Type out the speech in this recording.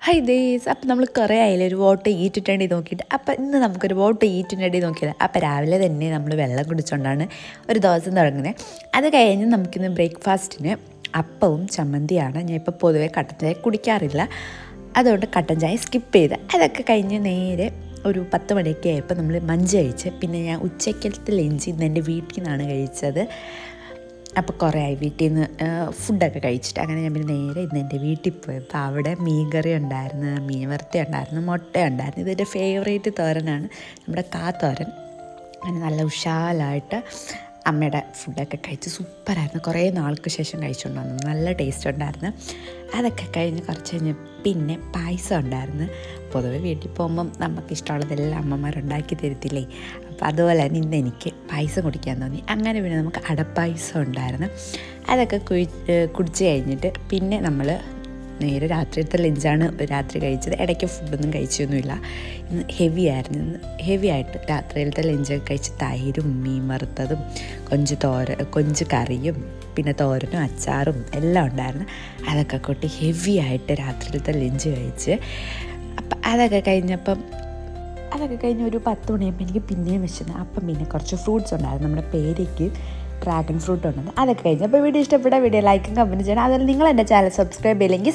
Hi there's. അപ്പം നമ്മൾ കുറേ ആയില്ലേ ഒരു വോട്ട് ഈറ്റിട്ടേണ്ടി നോക്കിയിട്ട്. അപ്പം ഇന്ന് നമുക്കൊരു വോട്ട് ഈറ്റിട്ടേണ്ടി നോക്കിയത്. അപ്പം രാവിലെ തന്നെ നമ്മൾ വെള്ളം കുടിച്ചുകൊണ്ടാണ് ഒരു ദിവസം തുടങ്ങുന്നത്. അത് കഴിഞ്ഞ് നമുക്കിന്ന് ബ്രേക്ക്ഫാസ്റ്റിന് അപ്പവും ചമ്മന്തിയാണ്. ഞാൻ ഇപ്പോൾ പൊതുവേ കട്ടൻ ചായ കുടിക്കാറില്ല, അതുകൊണ്ട് കട്ടൻ ചായ സ്കിപ്പ് ചെയ്ത് അതൊക്കെ കഴിഞ്ഞ് നേരെ ഒരു 10 മണിയൊക്കെ ആയപ്പോൾ നമ്മൾ മഞ്ച് കഴിച്ച്. പിന്നെ ഞാൻ ഉച്ചക്കലത്തെ ലഞ്ച് ഇന്ന് എൻ്റെ വീട്ടിൽ നിന്നാണ് കഴിച്ചത്. അപ്പോൾ കുറേ ആയി വീട്ടിൽ നിന്ന് ഫുഡൊക്കെ കഴിച്ചിട്ട്. അങ്ങനെ ഞാൻ പിന്നെ നേരെ ഇന്ന് എൻ്റെ വീട്ടിൽ പോയപ്പോൾ അവിടെ മീൻകറി ഉണ്ടായിരുന്നു, മീൻ വറുത്ത ഉണ്ടായിരുന്നു, മുട്ട ഉണ്ടായിരുന്നു. ഇതെൻ്റെ ഫേവറേറ്റ് തോരനാണ്, നമ്മുടെ തോരൻ. അങ്ങനെ നല്ല ഉഷാലായിട്ട് അമ്മയുടെ ഫുഡൊക്കെ കഴിച്ച് സൂപ്പറായിരുന്നു. കുറേ നാൾക്ക് ശേഷം കഴിച്ചുകൊണ്ട് വന്നു, നല്ല ടേസ്റ്റ് ഉണ്ടായിരുന്നു. അതൊക്കെ കഴിഞ്ഞ് കുറച്ച് കഴിഞ്ഞ് പിന്നെ പായസം ഉണ്ടായിരുന്നു. പൊതുവെ വീട്ടിൽ പോകുമ്പം നമുക്കിഷ്ടമുള്ളതെല്ലാം അമ്മമാരുണ്ടാക്കി തരത്തില്ലേ. അപ്പോൾ അതുപോലെ തന്നെ ഇന്ന് എനിക്ക് പായസം കുടിക്കാൻ തോന്നി. അങ്ങനെ പിന്നെ നമുക്ക് അടപ്പായസം ഉണ്ടായിരുന്നു. അതൊക്കെ കുടിച്ച് കഴിഞ്ഞിട്ട് പിന്നെ നമ്മൾ നേരെ രാത്രിയത്തെ ലഞ്ചാണ് രാത്രി കഴിച്ചത്. ഇടയ്ക്ക് ഫുഡൊന്നും കഴിച്ചൊന്നുമില്ല. ഇന്ന് ഹെവി ആയിട്ട് രാത്രിയിലത്തെ ലഞ്ചൊക്കെ കഴിച്ച് തൈരും മീൻ വറുത്തതും കൊഞ്ച് കറിയും പിന്നെ തോരനും അച്ചാറും എല്ലാം ഉണ്ടായിരുന്നു. അതൊക്കെ കൂട്ടി ഹെവി ആയിട്ട് രാത്രിയിലത്തെ ലഞ്ച് കഴിച്ച്. അപ്പം അതൊക്കെ കഴിഞ്ഞ് ഒരു 10 മണിയാകുമ്പോൾ എനിക്ക് പിന്നെയും വിശന്നു. അപ്പം പിന്നെ കുറച്ച് ഫ്രൂട്ട്സ് ഉണ്ടായിരുന്നു. നമ്മുടെ പേരയ്ക്ക് ഡ്രാഗൺ ഫ്രൂട്ട് ഉണ്ടെന്ന്. അതൊക്കെ കഴിഞ്ഞ് അപ്പോൾ വീഡിയോ ഇഷ്ടപ്പെട്ട വീഡിയോ ലൈക്കും കമൻറ്റ് ചെയ്യണം. അതുപോലെ നിങ്ങൾ എൻ്റെ ചാനൽ സബ്സ്ക്രൈബ് ചെയ്യില്ലെങ്കിൽ